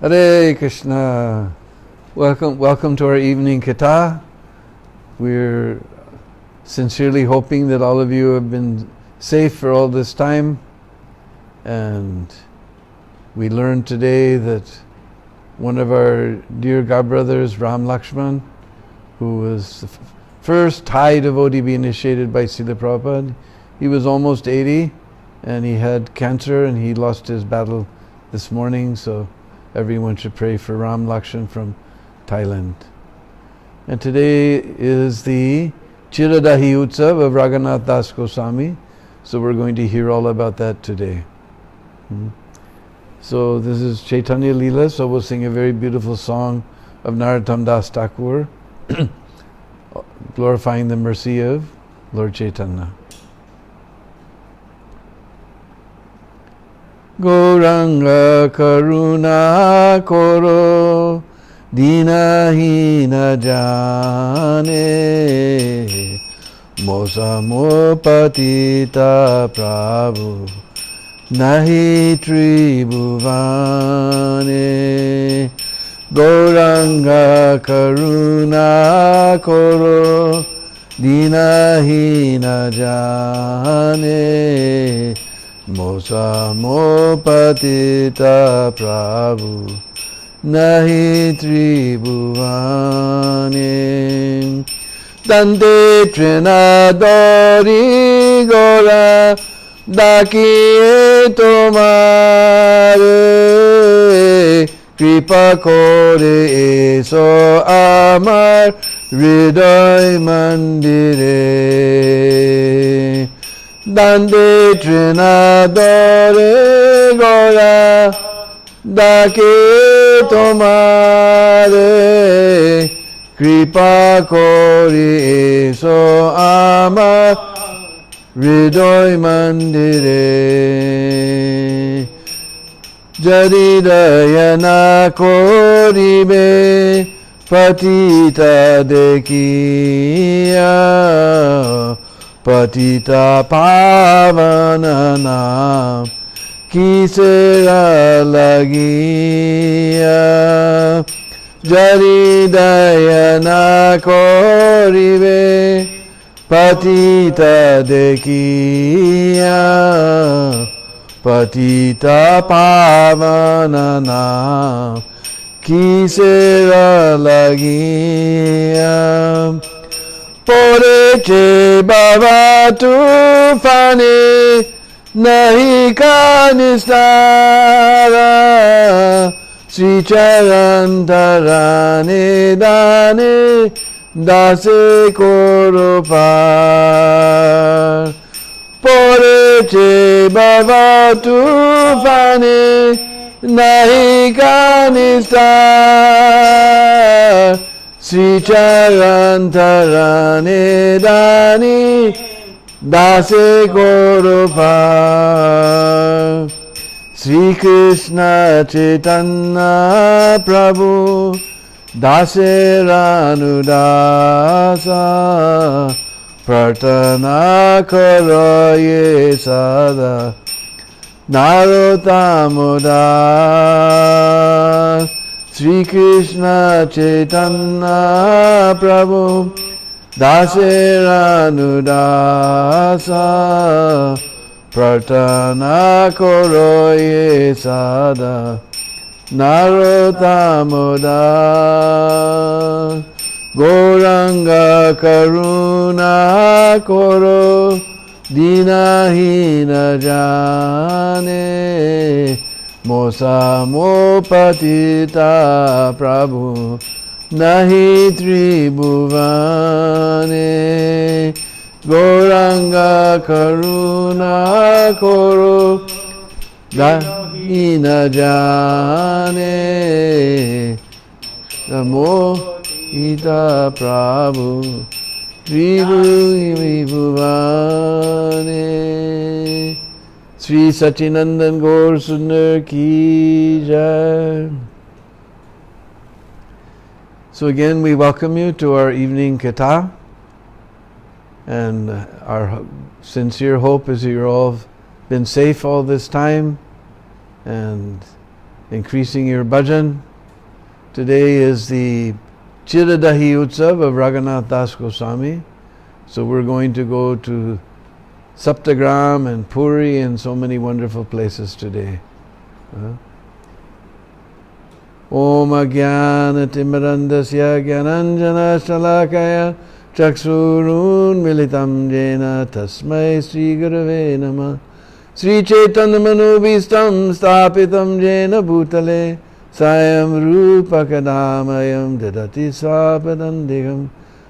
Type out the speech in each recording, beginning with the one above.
Hare Krishna. Welcome to our evening Kita. We're sincerely hoping that all of you have been safe for all this time. And we learned today that one of our dear godbrothers, Ram Lakshman, who was the first Thai devotee to be initiated by Srila Prabhupada, he was almost 80 and he had cancer and he lost his battle this morning. So everyone should pray for Ram Lakshan from Thailand. And today is the Chida Dadhi Utsav of Raghunath Das Goswami. So we're going to hear all about that today. So this is Chaitanya Leela, so we'll sing a very beautiful song of Narottam Das Thakur, glorifying the mercy of Lord Chaitanya. Gauranga Karuna Koro Deena Jane Mosamo Patita Prabhu Nahi Tribhuvane Gauranga Karuna Koro Deena Jane Mosamo Patita Prabhu Nahi Tribhuvane Dante Trinadori Gora Dakiye Tomare Kripa Kore Eso Amar Hriday Mandire Dande Trinadore Gora Dake Tomare Kripa Kori So Ama Hriday Mandire Jaridayana Koribe Patita Dekiya Patita Pavanana Kisera Lagiya Jaridayana Koribe Patita Dekiya Patita Pavanana Kisera Lagiya Poreche Baba Tufane Nahi Kanistara Sri Charantarane Dane Dase Korupar Poreche Baba Tufane Nahi Kanistara Sri Charantarane Dani Dase Korupar Sri Krishna Chaitanya Prabhu Dase Ranudasa Pratana Karaye Sada Narottamodasa Sri Krishna Chaitanya Prabhu Dase Ranudasa Pratana Koroye Sada Narottamodasa Gauranga Karuna Koro Deena Jane Mosamo Patita Prabhu Nahi Tribhuvane Gauranga Karuna Koro Deena Jane Namo Ita Prabhu Tribhuvane Sri Sachinandan Gaur Sundar Ki Jai. So again, we welcome you to our evening Kita, and our sincere hope is that you're all been safe all this time, and increasing your bhajan. Today is the Chida Dadhi Utsav of Raghunath Das Goswami. So we're going to go to Saptagram and Puri and so many wonderful places today. Om Agyana Timirandasya Gyananjana Shalakaya Chaksurun Militam Jena Tasmai Sri Gurave Namah Sri Chaitanya Manubhistam Stapitam Jena Bhutale Sayam Rupa Kadamayam Dadati Swapadandikam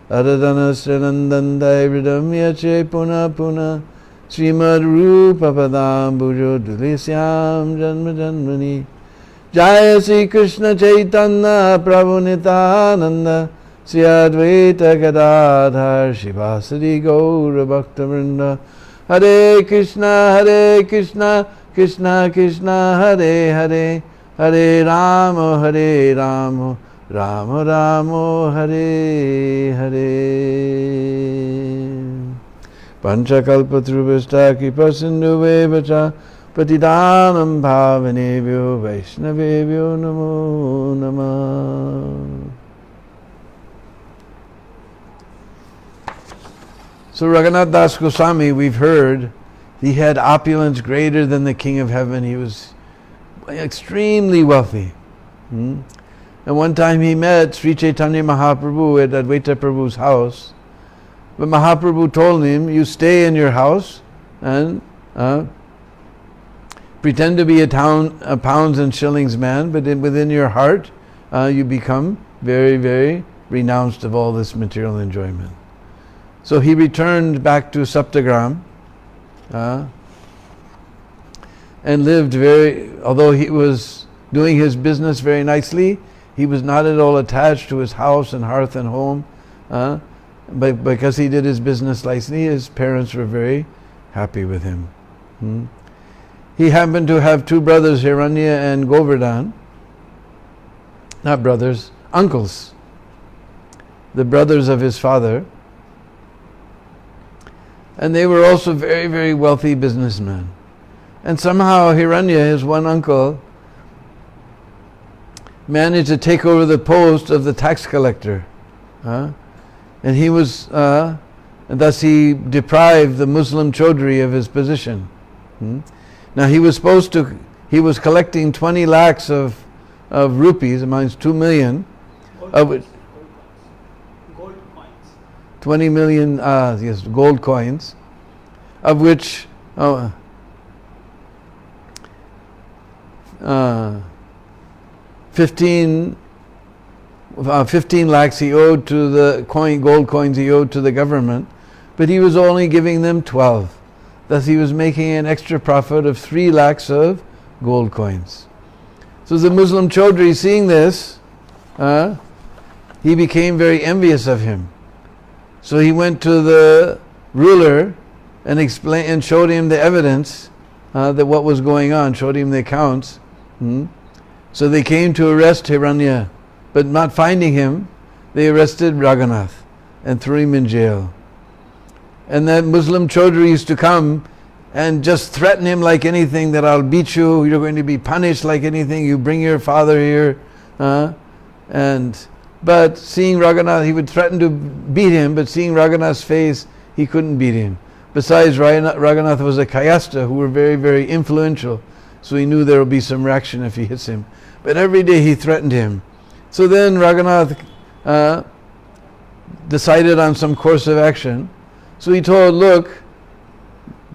Aradana Srinandan Daivridam Yache Puna Puna Srimad Rupa Padam Bhujo Dulisyam Janma Janmani Jaya Sri Krishna Chaitanya Prabhu Nityananda Sri Advaita Gadadhar Shivasari Gaura Bhakta Vrinda Hare Krishna Krishna Krishna Hare Hare Hare Rama Rama Rama Hare Hare Panchakalpatruvishta Kripasinduvevacha Patidanam Bhavanebhyo Vaishnavebhyo Namo Namah. So Raghunath Das Goswami, we've heard, he had opulence greater than the King of Heaven. He was extremely wealthy. And one time he met Sri Chaitanya Mahaprabhu at Advaita Prabhu's house. But Mahaprabhu told him, you stay in your house and pretend to be a pounds and shillings man, but within your heart you become very, very renounced of all this material enjoyment. So he returned back to Saptagram and lived although he was doing his business very nicely, he was not at all attached to his house and hearth and home. But because he did his business nicely, his parents were very happy with him. He happened to have two brothers, Hiranya and Govardhan. Not brothers, uncles. The brothers of his father. And they were also very, very wealthy businessmen. And somehow Hiranya, his one uncle, managed to take over the post of the tax collector. And he was, and thus he deprived the Muslim Chaudhry of his position. Now he was collecting 20 lakhs of rupees, amounts 2 million, of which gold coins. 20 million, yes, gold coins, of which 15 lakhs he owed to the gold coins he owed to the government, but he was only giving them 12. Thus he was making an extra profit of 3 lakhs of gold coins. So the Muslim Chaudhry, seeing this, he became very envious of him. So he went to the ruler and showed him the evidence that what was going on, showed him the accounts. So they came to arrest Hiranya, but not finding him, they arrested Raghunath and threw him in jail. And that Muslim Chaudhry used to come and just threaten him like anything, that I'll beat you, you're going to be punished like anything, you bring your father here. But seeing Raghunath, he would threaten to beat him, but seeing Raghunath's face, he couldn't beat him. Besides, Raghunath was a Kayasta who were very, very influential, so he knew there would be some reaction if he hits him. But every day he threatened him. So then Raghunath decided on some course of action. So he told, look,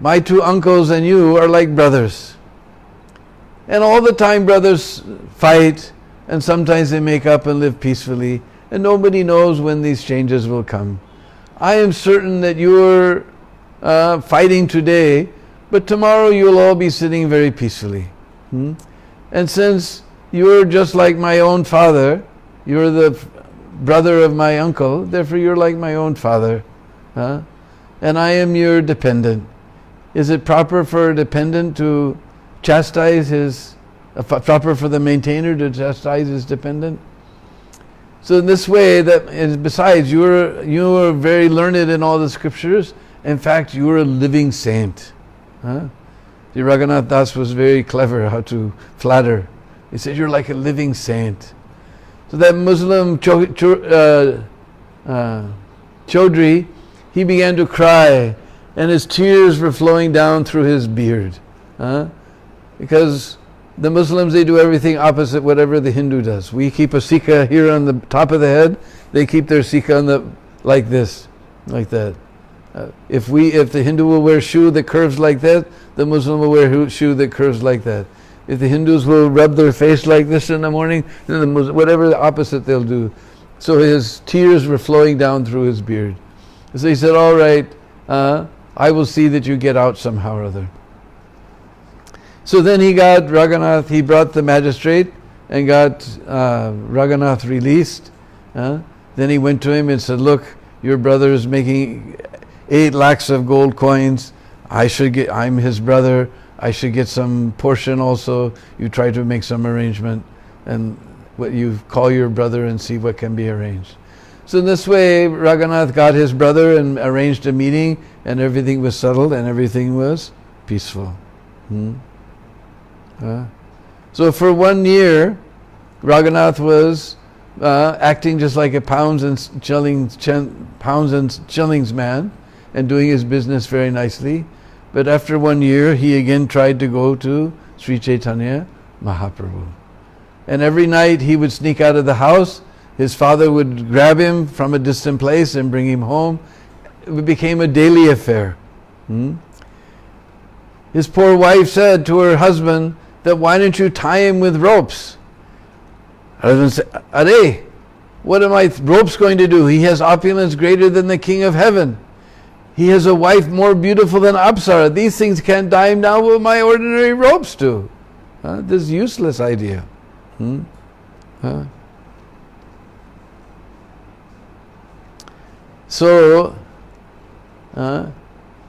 my two uncles and you are like brothers. And all the time brothers fight, and sometimes they make up and live peacefully, and nobody knows when these changes will come. I am certain that you're fighting today, but tomorrow you'll all be sitting very peacefully. And since you're just like my own father, you're the brother of my uncle, therefore you're like my own father. And I am your dependent. Is it proper for a dependent to chastise proper for the maintainer to chastise his dependent? So in this way, besides you are very learned in all the scriptures. In fact, you are a living saint. The Raghunath Das was very clever how to flatter He said, you're like a living saint. So that Muslim Chaudhry, he began to cry, and his tears were flowing down through his beard. Because the Muslims, they do everything opposite whatever the Hindu does. We keep a sikha here on the top of the head, they keep their sikha on the, like this, like that. If the Hindu will wear shoe that curves like that, the Muslim will wear shoe that curves like that. If the Hindus will rub their face like this in the morning, then the Muslim, whatever the opposite they'll do. So his tears were flowing down through his beard. So he said, all right, I will see that you get out somehow or other. So then he got Raghunath, he brought the magistrate and got Raghunath released. Then he went to him and said, look, your brother is making 8 lakhs of gold coins. I'm his brother. I should get some portion also. You try to make some arrangement, and you call your brother and see what can be arranged. So in this way, Raghunath got his brother and arranged a meeting, and everything was settled and everything was peaceful. So for 1 year, Raghunath was acting just like a pounds and shillings man, and doing his business very nicely. But after 1 year, he again tried to go to Sri Chaitanya Mahaprabhu. And every night he would sneak out of the house. His father would grab him from a distant place and bring him home. It became a daily affair. His poor wife said to her husband that, why don't you tie him with ropes? Her husband said, Are, what are my ropes going to do? He has opulence greater than the king of heaven. He has a wife more beautiful than Apsara. These things can't tie him down with my ordinary ropes do. This is a useless idea. So,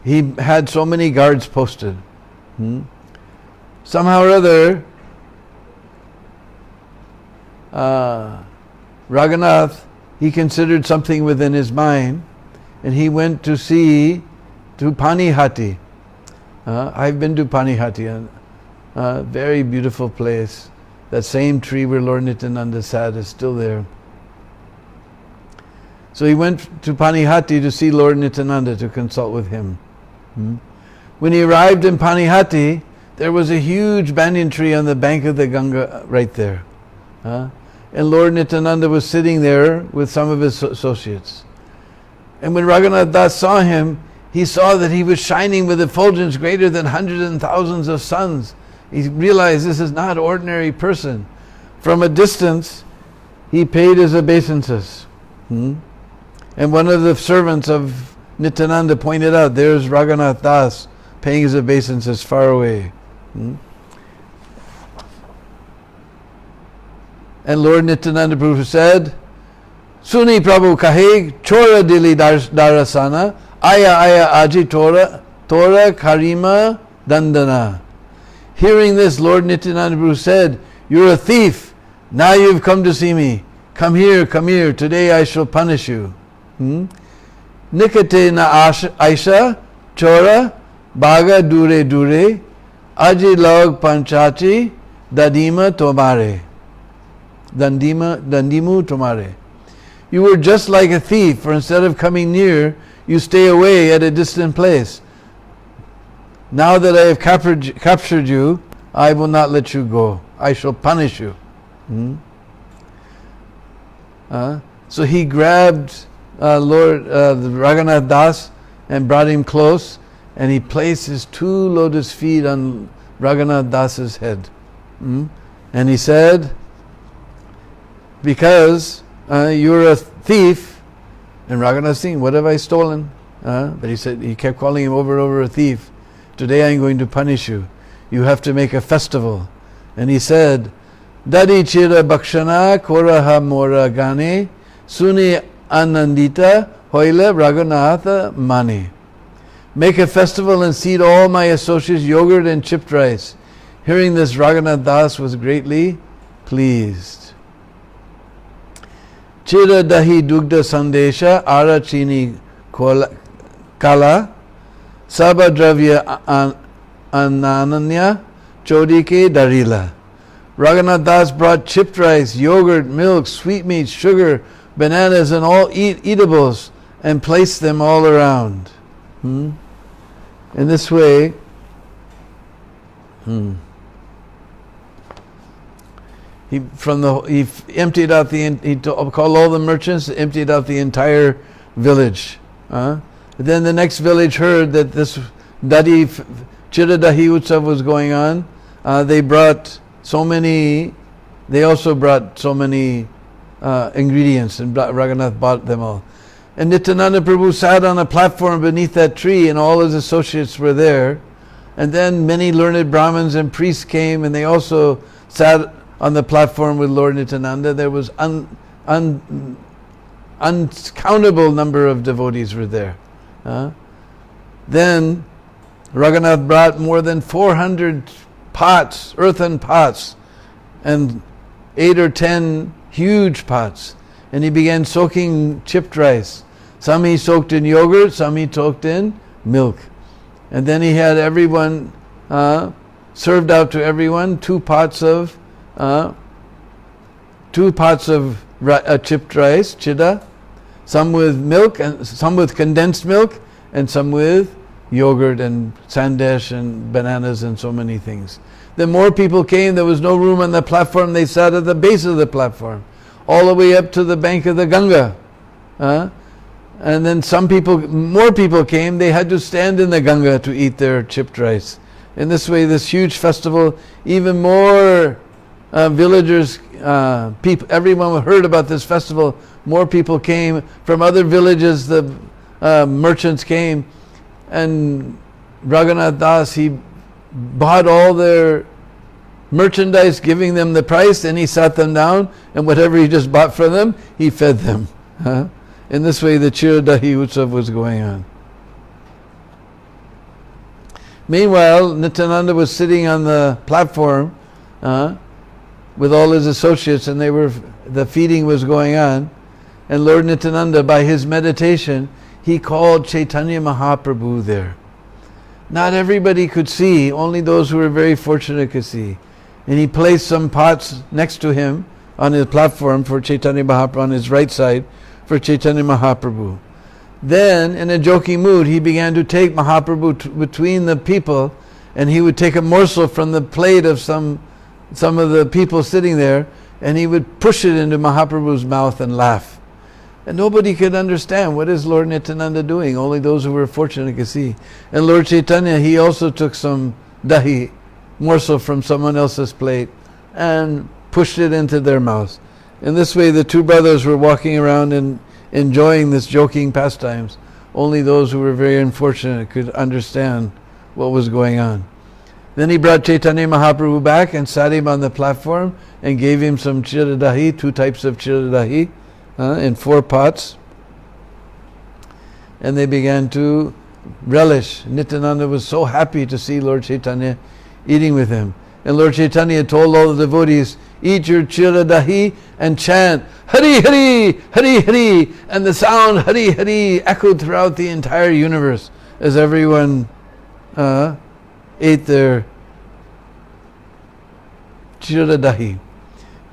he had so many guards posted. Somehow or other, Raghunath, he considered something within his mind, and he went to Panihati. I've been to Panihati, a very beautiful place. That same tree where Lord Nityananda sat is still there. So he went to Panihati to see Lord Nityananda, to consult with him. When he arrived in Panihati, there was a huge banyan tree on the bank of the Ganga right there. And Lord Nityananda was sitting there with some of his associates. And when Raghunath Das saw him, he saw that he was shining with effulgence greater than hundreds and thousands of suns. He realized this is not an ordinary person. From a distance, he paid his obeisances. And one of the servants of Nityananda pointed out, there's Raghunath Das paying his obeisances far away. And Lord Nityananda Prabhu said, Suni Prabhu kahe chora dili darasana, aya aji tora karima dandana. Hearing this, Lord Nityananda Prabhu said, you're a thief. Now you've come to see me. Come here. Today I shall punish you. Nikate na aisha chora baga dure aji log panchachi dandimu tomare. You were just like a thief, for instead of coming near, you stay away at a distant place. Now that I have captured you, I will not let you go. I shall punish you. So he grabbed Lord Raghunath Das and brought him close, and he placed his 2 lotus feet on Raghunath Das's head. And he said, because you're a thief, and Raghunath Singh, what have I stolen? But he kept calling him over and over a thief. Today I'm going to punish you. You have to make a festival. And he said, Dadhi Chida Bakshana Koraha Mora Gane Suni Anandita Hoila Raghunatha Mani. Make a festival and seat all my associates yogurt and chipped rice. Hearing this, Raghunath Das was greatly pleased. Chida Dahi Dugda Sandesha Ara Chini Kala Sabha Dravya Ananya Chodike Darila Raghunath Das brought chipped rice, yogurt, milk, sweetmeats, sugar, bananas, and all eatables, and placed them all around. In this way, he emptied out he called all the merchants, emptied out the entire village. Then the next village heard that this Dadhi, Chida Dahi Utsav was going on. They also brought so many ingredients, and Raghunath bought them all. And Nityananda Prabhu sat on a platform beneath that tree, and all his associates were there. And then many learned Brahmins and priests came, and they also sat on the platform with Lord Nityananda. There was uncountable number of devotees were there. Then Raghunath brought more than 400 pots, earthen pots, and 8 or 10 huge pots. And he began soaking chipped rice. Some he soaked in yogurt, some he soaked in milk. And then he had everyone, served out to everyone, 2 pots of chipped rice, chida, some with milk, and some with condensed milk, and some with yogurt and sandesh and bananas and so many things. Then more people came. There was no room on the platform. They sat at the base of the platform, all the way up to the bank of the Ganga. And then more people came. They had to stand in the Ganga to eat their chipped rice. In this way, this huge festival, even more villagers, everyone heard about this festival. More people came from other villages. The merchants came, and Raghunath Das, he bought all their merchandise, giving them the price, and he sat them down, and whatever he just bought from them, he fed them. In this way, the Chida Dahi Utsav was going on. Meanwhile, Nityananda was sitting on the platform with all his associates, and the feeding was going on. And Lord Nityananda, by his meditation, he called Chaitanya Mahaprabhu there. Not everybody could see, only those who were very fortunate could see. And he placed some pots next to him on his platform for Chaitanya Mahaprabhu, on his right side, for Chaitanya Mahaprabhu. Then, in a joking mood, he began to take Mahaprabhu between the people, and he would take a morsel from the plate of some of the people sitting there, and he would push it into Mahaprabhu's mouth and laugh. And nobody could understand, what is Lord Nityananda doing? Only those who were fortunate could see. And Lord Chaitanya, he also took some dahi, morsel from someone else's plate, and pushed it into their mouths. In this way, the two brothers were walking around and enjoying this joking pastimes. Only those who were very unfortunate could understand what was going on. Then he brought Chaitanya Mahaprabhu back and sat him on the platform and gave him some chida dahi, 2 types of chida dahi, in 4 pots. And they began to relish. Nityananda was so happy to see Lord Chaitanya eating with him. And Lord Chaitanya told all the devotees, eat your chida dahi and chant Hari Hari, Hari Hari. And the sound Hari Hari echoed throughout the entire universe as everyone ate their chida dahi.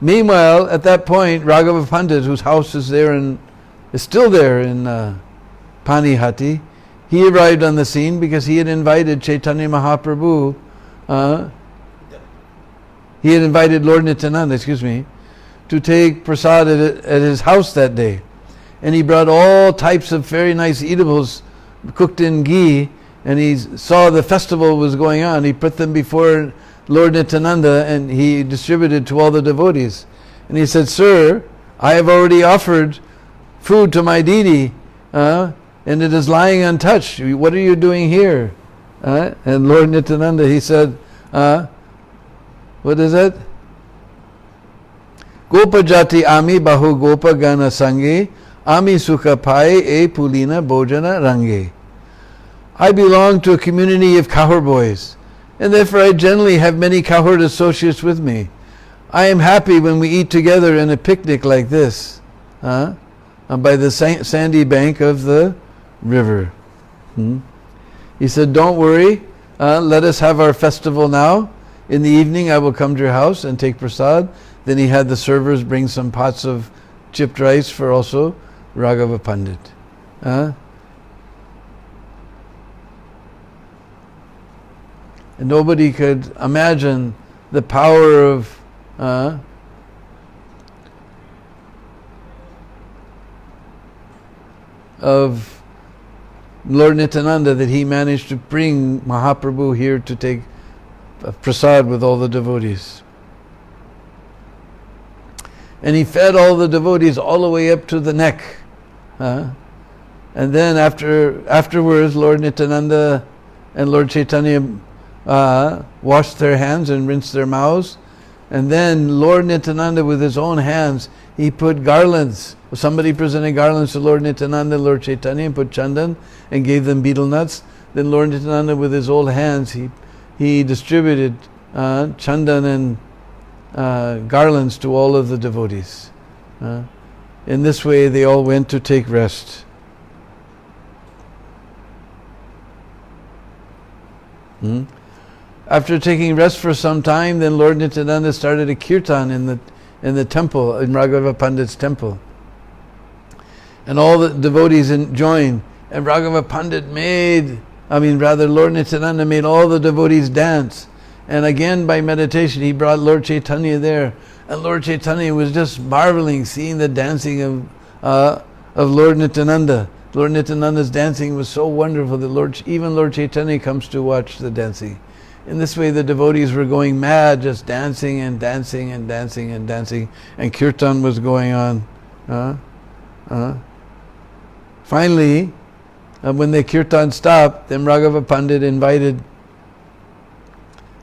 Meanwhile, at that point, Raghava Pandit, whose house is still there in Panihati, he arrived on the scene because he had invited Chaitanya Mahaprabhu. He had invited Lord Nityananda, to take prasad at his house that day. And he brought all types of very nice eatables cooked in ghee, and he saw the festival was going on. He put them before Lord Nityananda and he distributed to all the devotees. And he said, Sir, I have already offered food to my deity, and it is lying untouched. What are you doing here? And Lord Nityananda, he said, what is it? Gopa jati ami bahu gopa gana sange, ami sukha pai e pulina bojana range. I belong to a community of cowherd boys, and therefore I generally have many cowherd associates with me. I am happy when we eat together in a picnic like this, by the sandy bank of the river. He said, don't worry, let us have our festival now. In the evening I will come to your house and take prasad. Then he had the servers bring some pots of chipped rice for also Raghava Pandit. And nobody could imagine the power of Lord Nityananda, that he managed to bring Mahaprabhu here to take prasad with all the devotees. And he fed all the devotees all the way up to the neck. And then afterwards, Lord Nityananda and Lord Chaitanya washed their hands and rinsed their mouths. And then Lord Nityananda, with his own hands, he put garlands. Somebody presented garlands to Lord Nityananda and Lord Chaitanya and put chandan and gave them betel nuts. Then Lord Nityananda, with his own hands, he distributed chandan and garlands to all of the devotees. In this way, they all went to take rest. After taking rest for some time, then Lord Nityananda started a kirtan in the temple, in Raghava Pandit's temple. And all the devotees joined. And Raghava Pandit Lord Nityananda made all the devotees dance. And again, by meditation, he brought Lord Chaitanya there. And Lord Chaitanya was just marveling, seeing the dancing of Lord Nityananda. Lord Nityananda's dancing was so wonderful that even Lord Chaitanya comes to watch the dancing. In this way, the devotees were going mad, just dancing and dancing and dancing and dancing, and kirtan was going on. Finally, when the kirtan stopped, then Raghava Pandit invited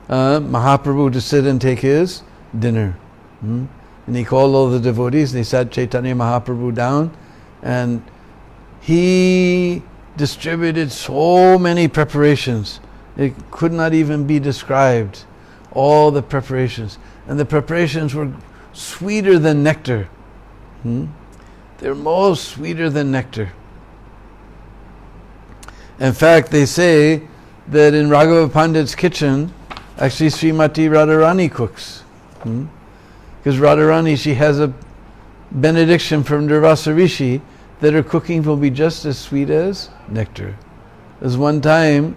Mahaprabhu to sit and take his dinner. And he called all the devotees, and he sat Chaitanya Mahaprabhu down, and he distributed so many preparations. It could not even be described, all the preparations. And the preparations were sweeter than nectar. They're most sweeter than nectar. In fact, they say that in Raghava Pandit's kitchen, actually Srimati Radharani cooks. Because Radharani, she has a benediction from Durvasa Rishi that her cooking will be just as sweet as nectar. There's one time,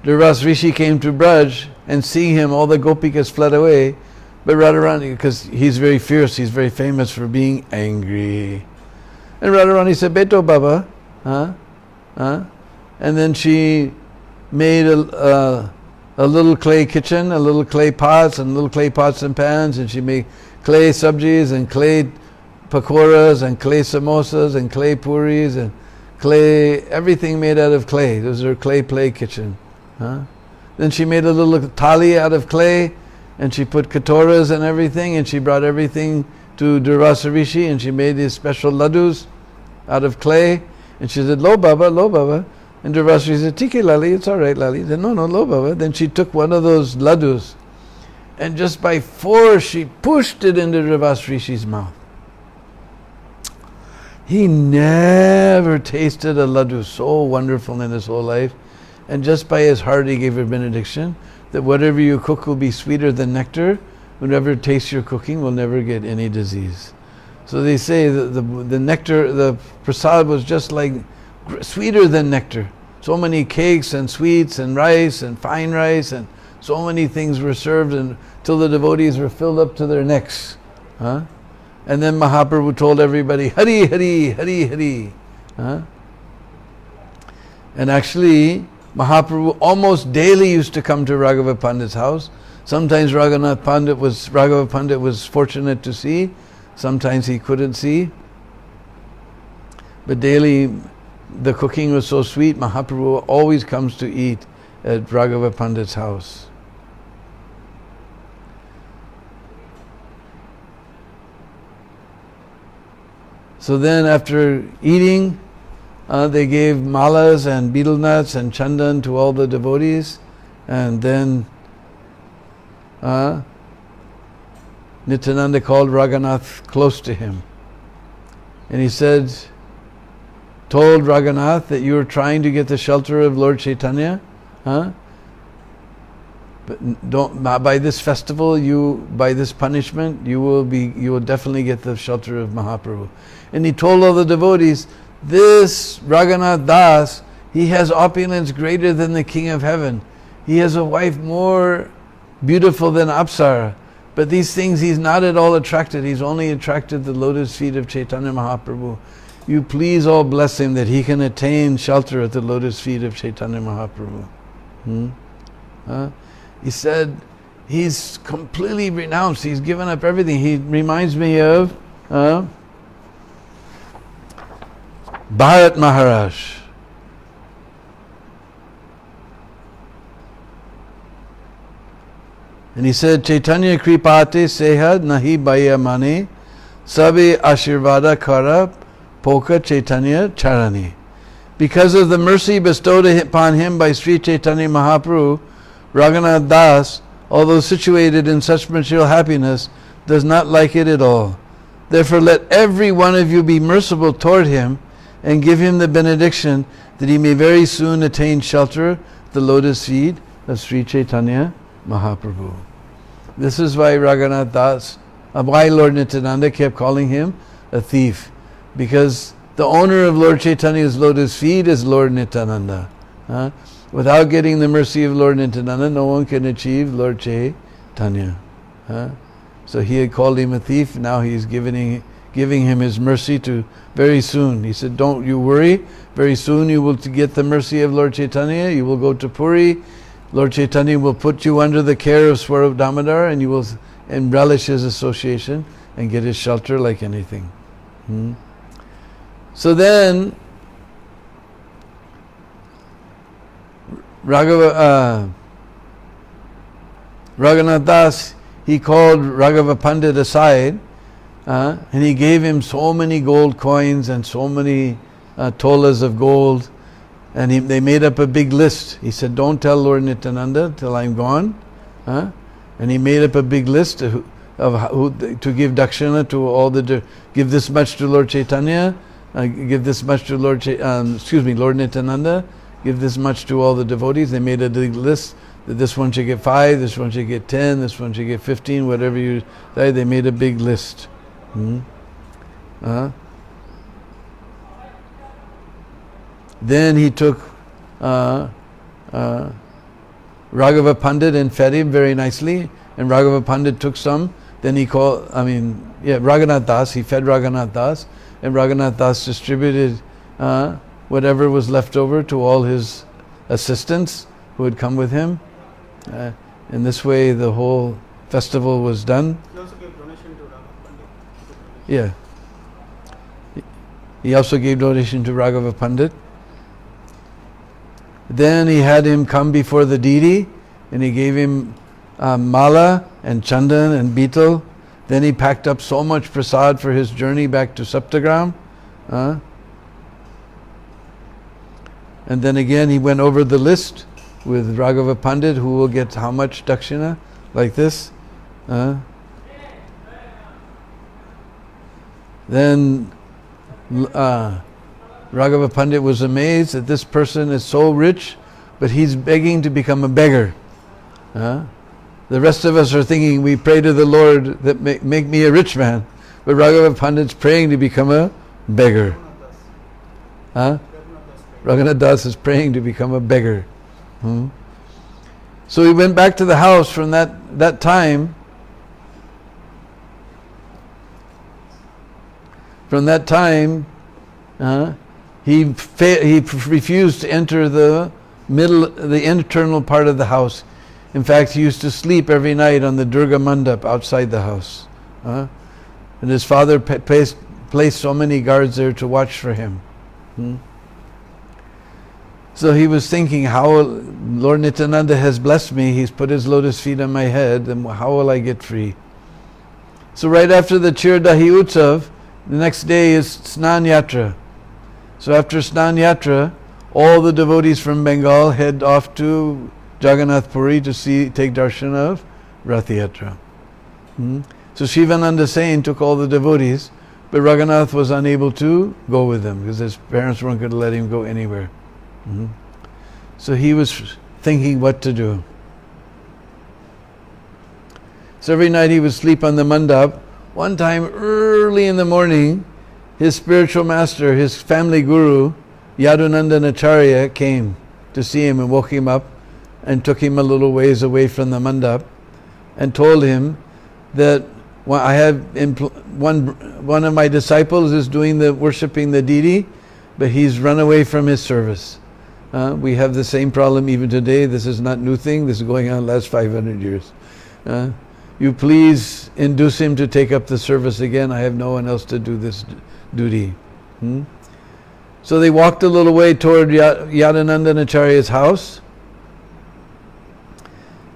Durvasa Rishi came to Braj, and seeing him, all the gopikas fled away. But Radharani, because he's very fierce, he's very famous for being angry. And Radharani said, "Beto Baba," and then she made a little clay kitchen, a little clay pots, and little clay pots and pans, and she made clay sabjis and clay pakoras and clay samosas and clay puris and clay, everything made out of clay. This was her clay play kitchen. Then she made a little thali out of clay, and she put katoras and everything, and she brought everything to Durvasa Rishi, and she made these special laddus out of clay, and she said, "Lo Baba, lo Baba." And Durvasa Rishi said, "Tiki Lali, it's all right, Lali." He said, "No, lo Baba." Then she took one of those laddus, and just by force she pushed it into Durvasa Rishi's mouth. He never tasted a laddu so wonderful in his whole life. And just by his heart he gave a benediction that whatever you cook will be sweeter than nectar. Whoever tastes your cooking will never get any disease. So they say that the nectar, the prasad was just like sweeter than nectar. So many cakes and sweets and rice and fine rice and so many things were served until the devotees were filled up to their necks. And then Mahaprabhu told everybody, "Hari, Hari, Hari, Hari." And actually, Mahaprabhu almost daily used to come to Raghava Pandit's house. Sometimes Raghava Pandit was fortunate to see, sometimes he couldn't see. But daily, the cooking was so sweet, Mahaprabhu always comes to eat at Raghava Pandit's house. So then after eating, they gave malas and betel nuts and chandan to all the devotees, and then Nityananda called Raghunath close to him, and he told Raghunath that you were trying to get the shelter of Lord Chaitanya, but But don't by this festival, by this punishment, you will definitely get the shelter of Mahaprabhu. And he told all the devotees, this Raghunath Das, he has opulence greater than the king of heaven. He has a wife more beautiful than Apsara. But these things he's not at all attracted. He's only attracted to the lotus feet of Chaitanya Mahaprabhu. You please all bless him that he can attain shelter at the lotus feet of Chaitanya Mahaprabhu. He said he's completely renounced. He's given up everything. He reminds me of Bharat Maharaj. And he said, Chaitanya Kripate Sehad Nahi Baya Mane Sabe Ashirvada Kara Poka Chaitanya Charani. Because of the mercy bestowed upon him by Sri Chaitanya Mahaprabhu, Raghunath Das, although situated in such material happiness, does not like it at all. Therefore let every one of you be merciful toward him and give him the benediction that he may very soon attain shelter at the lotus feet of Sri Chaitanya Mahaprabhu. This is why Raghunath Das, why Lord Nityananda kept calling him a thief. Because the owner of Lord Chaitanya's lotus feet is Lord Nityananda. Without getting the mercy of Lord Nityananda, no one can achieve Lord Chaitanya. So he had called him a thief, now he's giving him his mercy to very soon. He said, don't you worry, very soon you will get the mercy of Lord Chaitanya, you will go to Puri, Lord Chaitanya will put you under the care of Swarup Damodar and you will relish his association and get his shelter like anything. So then, Raghunath Das, he called Raghava Pandit aside and he gave him so many gold coins and so many tolas of gold. And they made up a big list. He said, don't tell Lord Nityananda till I'm gone. And he made up a big list to give dakshina to all give this much to Lord Chaitanya, give this much to Lord Nityananda, give this much to all the devotees. They made a big list that this one should get 5, this one should get 10, this one should get 15, whatever you say. They made a big list. Then he took Raghava Pandit and fed him very nicely, and Raghava Pandit took some. Then he Raghunath Das, he fed Raghunath Das, and Raghunath Das distributed whatever was left over to all his assistants who had come with him. In this way the whole festival was done. He also gave donation to Raghava Pandit. Yeah. He also gave donation to Raghava Pandit. Then he had him come before the deity and he gave him mala and chandan and beetle. Then he packed up so much prasad for his journey back to Saptagram. And then again he went over the list with Raghava Pandit, who will get how much dakshina, like this. Then Raghava Pandit was amazed that this person is so rich, but he's begging to become a beggar. The rest of us are thinking, we pray to the Lord that make me a rich man, but Raghava Pandit's praying to become a beggar. Raghunath Das is praying to become a beggar. So he went back to the house from that time. From that time, he refused to enter the internal part of the house. In fact, he used to sleep every night on the Durga Mandap outside the house. And his father placed so many guards there to watch for him. So he was thinking, how Lord Nityananda has blessed me, he's put his lotus feet on my head, and how will I get free? So right after the Chirdahi Utsav, the next day is Snan Yatra. So after Snan Yatra, all the devotees from Bengal head off to Jagannath Puri to take darshan of Rath Yatra. So Shivananda Sain took all the devotees, but Raghunath was unable to go with them because his parents weren't going to let him go anywhere. So he was thinking what to do. So every night he would sleep on the mandap. One time early in the morning, his spiritual master, his family guru, Yadunandan Acharya, came to see him and woke him up and took him a little ways away from the mandap and told him that I have one of my disciples is doing the worshipping the deity, but he's run away from his service. We have the same problem even today. This is not new thing. This is going on the last 500 years. You please induce him to take up the service again. I have no one else to do this duty. So they walked a little way toward Yadunandan Acharya's house.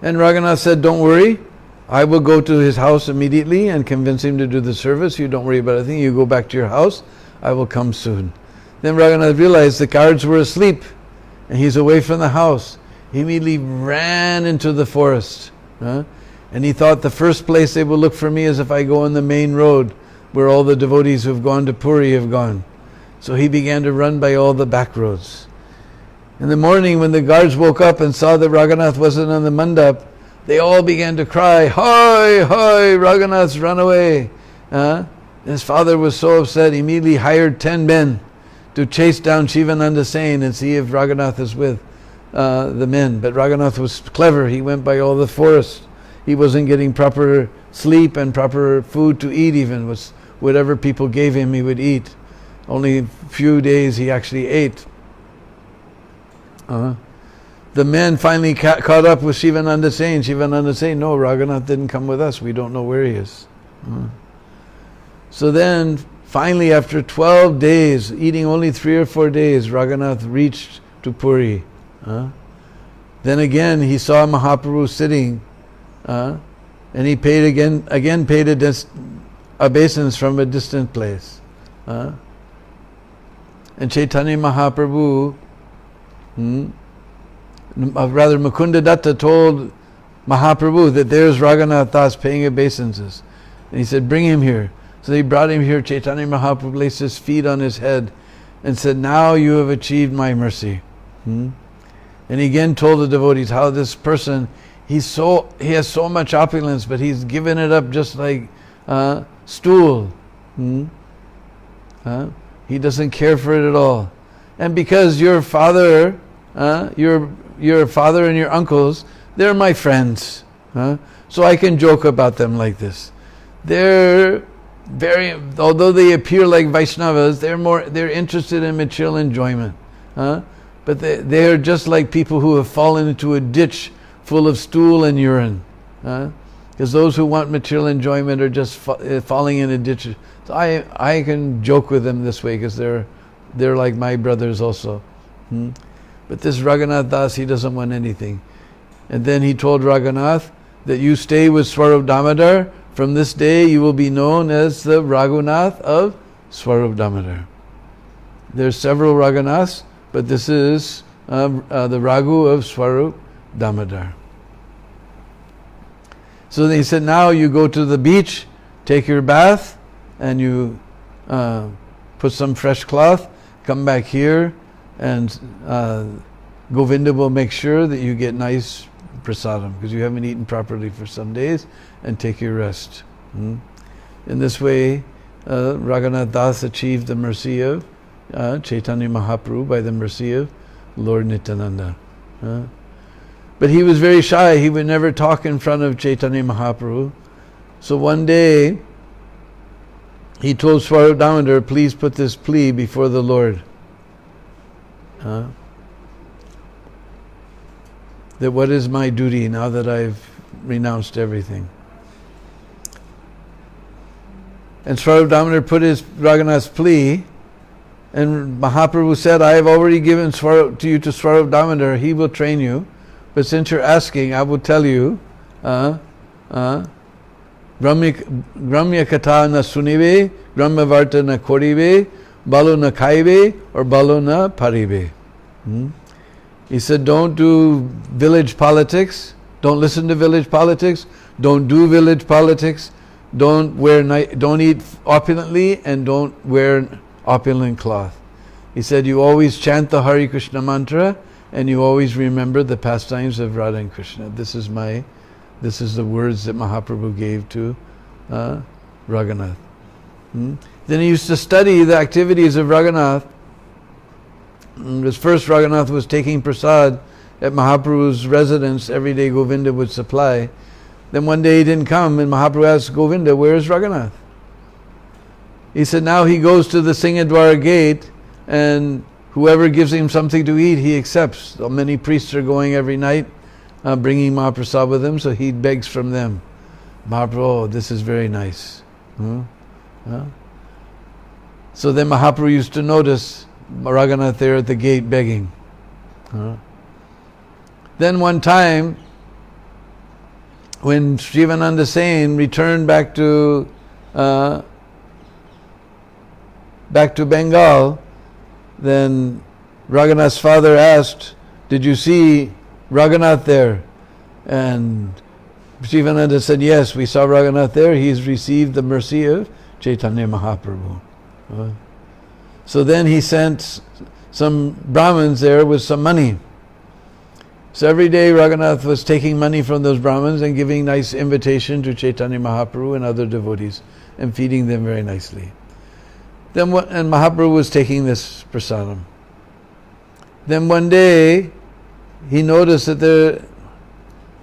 And Raghunath said, don't worry. I will go to his house immediately and convince him to do the service. You don't worry about anything. You go back to your house. I will come soon. Then Raghunath realized the guards were asleep and he's away from the house. He immediately ran into the forest. And he thought the first place they will look for me is if I go on the main road where all the devotees who have gone to Puri have gone. So he began to run by all the back roads. In the morning when the guards woke up and saw that Raghunath wasn't on the mandap, they all began to cry, "Hoy, hoy, Raghunath's run away." His father was so upset, he immediately hired 10 men to chase down Shivananda Sen and see if Raghunath is with the men. But Raghunath was clever, he went by all the forest. He wasn't getting proper sleep and proper food to eat even. Was whatever people gave him, he would eat. Only a few days he actually ate. The men finally caught up with Shivananda Sen. Shivananda Sen, no, Raghunath didn't come with us. We don't know where he is. So then, finally after 12 days, eating only 3 or 4 days, Raghunath reached to Puri. Then again he saw Mahaprabhu sitting, and he paid again paid obeisance from a distant place. And Chaitanya Mahaprabhu, rather Mukunda Datta told Mahaprabhu that there's Raghunath Das paying obeisances. And he said, bring him here. So they brought him here. Chaitanya Mahaprabhu placed his feet on his head and said, now you have achieved my mercy. And he again told the devotees how this person, he has so much opulence, but he's given it up just like stool. He doesn't care for it at all. And because your father, your father and your uncles, they're my friends. So I can joke about them like this. They're although they appear like Vaishnavas, they're interested in material enjoyment. But they're just like people who have fallen into a ditch full of stool and urine. Because those who want material enjoyment are just falling in a ditch. So I can joke with them this way because they're like my brothers also. But this Raghunath Das, he doesn't want anything. And then he told Raghunath that you stay with Swarup Damodar. From this day you will be known as the Raghunath of Swarup Damodar. There's several Raghunaths, but this is the Raghu of Swarup Damodar. So they said, now you go to the beach, take your bath, and you put some fresh cloth, come back here, and Govinda will make sure that you get nice prasadam, because you haven't eaten properly for some days, and take your rest. In this way, Raghunath Das achieved the mercy of Chaitanya Mahaprabhu by the mercy of Lord Nityananda. But he was very shy. He would never talk in front of Chaitanya Mahaprabhu. So one day, he told Swarup Damodar, please put this plea before the Lord. That what is my duty now that I've renounced everything? And Swarup Damodar put his Raghunath's plea, and Mahaprabhu said, I have already given to you to Swarup Damodar, he will train you. But since you're asking, I will tell you, Gramya Katha na sunibe, Gramya Varta na koribe, Balu na kaibe, or Balu na paribe. He said, don't do village politics, don't listen to village politics, don't do village politics, don't eat opulently, and don't wear opulent cloth. He said, you always chant the Hare Krishna mantra, and you always remember the pastimes of Radha and Krishna. This is my This is the words that Mahaprabhu gave to Raghunath. Then he used to study the activities of Raghunath. Because first Raghunath was taking prasad at Mahaprabhu's residence. Every day Govinda would supply. Then one day he didn't come, and Mahaprabhu asked Govinda, "Where is Raghunath?" He said, "Now he goes to the Singadwara gate, and whoever gives him something to eat, he accepts." So many priests are going every night, bringing Mahaprasad with him, so he begs from them. Mahaprabhu, "Oh, this is very nice." So then Mahaprabhu used to notice Raghunath there at the gate begging. Then one time, when Shivananda Sen returned back to Bengal, then Raghunath's father asked, "Did you see Raghunath there?" And Shivananda said, "Yes, we saw Raghunath there. He's received the mercy of Chaitanya Mahaprabhu." So then he sent some Brahmins there with some money. So every day Raghunath was taking money from those Brahmins and giving nice invitation to Chaitanya Mahaprabhu and other devotees and feeding them very nicely. And Mahaprabhu was taking this prasadam. Then one day he noticed that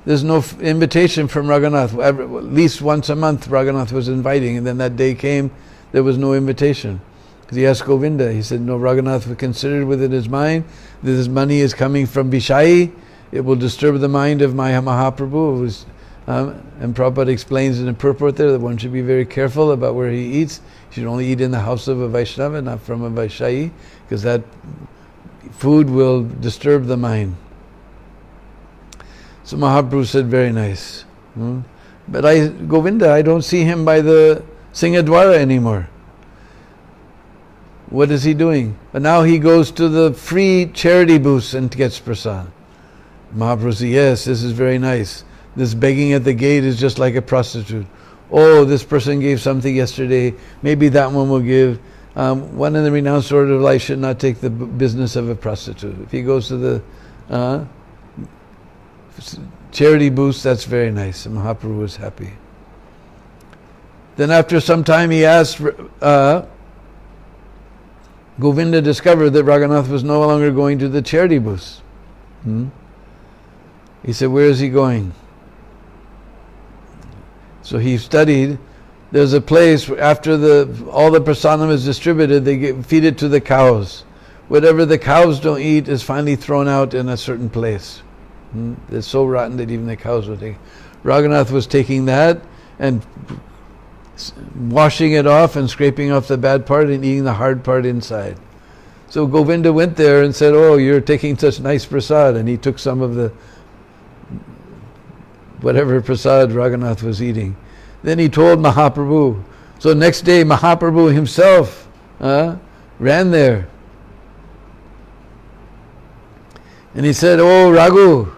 there's no invitation from Raghunath. At least once a month Raghunath was inviting, and then that day came, there was no invitation. Because he asked Govinda, he said, "No, Raghunath considered within his mind that this money is coming from Vishai. It will disturb the mind of my Mahaprabhu." And Prabhupada explains in the purport there that one should be very careful about where he eats. He should only eat in the house of a Vaishnava, not from a Vaishai, because that food will disturb the mind. So Mahaprabhu said, "Very nice. But Govinda, I don't see him by the Singadwara anymore. What is he doing?" But now he goes to the free charity booths and gets prasad. Mahaprabhu said, "Yes, this is very nice. This begging at the gate is just like a prostitute. Oh, this person gave something yesterday. Maybe that one will give." One in the renounced order of life should not take the business of a prostitute. If he goes to the charity booths, that's very nice. And Mahaprabhu was happy. Then after some time he asked, Govinda discovered that Raghunath was no longer going to the charity booths. He said, "Where is he going?" So he studied. There's a place where after all the prasadam is distributed, they feed it to the cows. Whatever the cows don't eat is finally thrown out in a certain place. It's so rotten that even the cows will take it. Raghunath was taking that and washing it off and scraping off the bad part and eating the hard part inside. So Govinda went there and said, "Oh, you're taking such nice prasad," and he took some of the whatever prasad Raghunath was eating. Then he told Mahaprabhu. So next day Mahaprabhu himself ran there. And he said, "Oh, Raghu,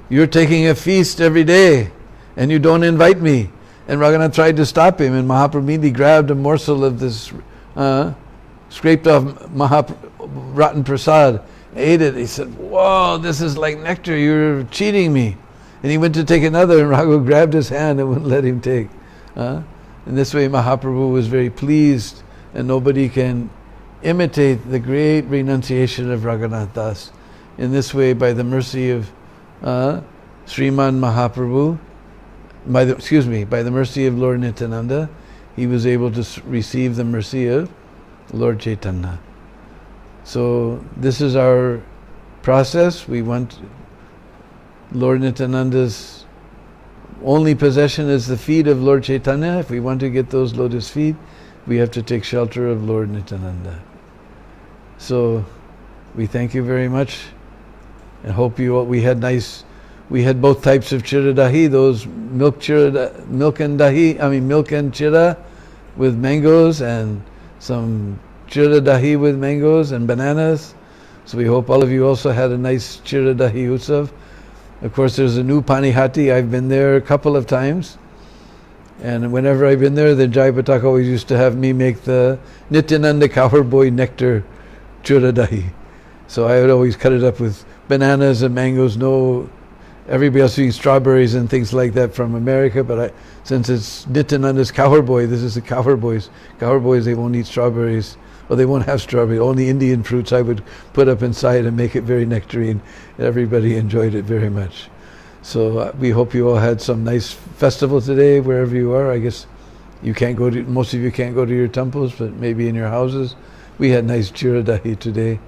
you're taking a feast every day and you don't invite me." And Raghunath tried to stop him, and Mahaprabhu immediately grabbed a morsel of this scraped off rotten prasad, ate it. He said, "Whoa, this is like nectar, you're cheating me." And he went to take another, and Raghu grabbed his hand and wouldn't let him take. In this way Mahaprabhu was very pleased, and nobody can imitate the great renunciation of Raghunath Das. In this way, by the mercy of Sriman Mahaprabhu, by the mercy of Lord Nityananda, he was able to receive the mercy of Lord Chaitanya. So this is our process. We want Lord Nityananda's only possession is the feet of Lord Chaitanya. If we want to get those lotus feet, we have to take shelter of Lord Nityananda. So we thank you very much, and hope we had both types of chira dahi, those milk and chira with mangoes, and some chira dahi with mangoes and bananas. So we hope all of you also had a nice chira dahi utsav. Of course, there's a new Panihati. I've been there a couple of times, and whenever I've been there, the Jai Pataka always used to have me make the Nityananda Kaur Boy nectar chura dahi. So I would always cut it up with bananas and mangoes, no everybody else eating strawberries and things like that from America, but since it's Nityananda's Cowboy, this is the Cowboys. Cowboys, they won't eat strawberries. Well, they won't have strawberries. Only Indian fruits I would put up inside and make it very nectarine. Everybody enjoyed it very much. So we hope you all had some nice festival today, wherever you are. I guess you can't go to, most of you can't go to your temples, but maybe in your houses. We had nice Chida Dahi today.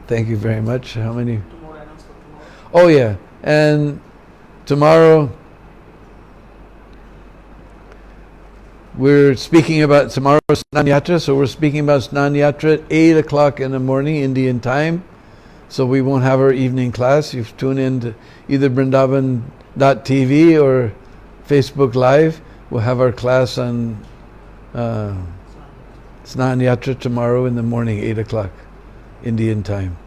Thank you very much. How many? Tomorrow, announce for tomorrow. Oh yeah, and tomorrow we're speaking about tomorrow's Snan Yatra, so we're speaking about Snan Yatra at 8 o'clock in the morning, Indian time. So we won't have our evening class. You tune in to either Brindavan.tv or Facebook Live. We'll have our class on Snan Yatra tomorrow in the morning, 8 o'clock, Indian time.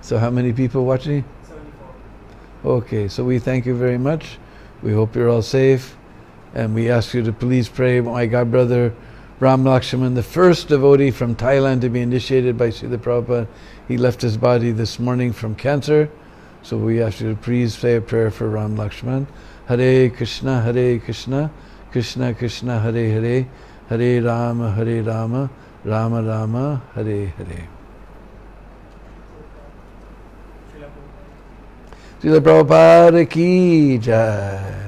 So how many people watching? 74. Okay, so we thank you very much. We hope you're all safe. And we ask you to please pray, my God brother Ram Lakshman, the first devotee from Thailand to be initiated by Srila Prabhupada. He left his body this morning from cancer. So we ask you to please say a prayer for Ram Lakshman. Hare Krishna, Krishna Krishna, Hare Hare, Hare Rama, Rama Rama, Hare Hare. Srila Prabhupada ki jai.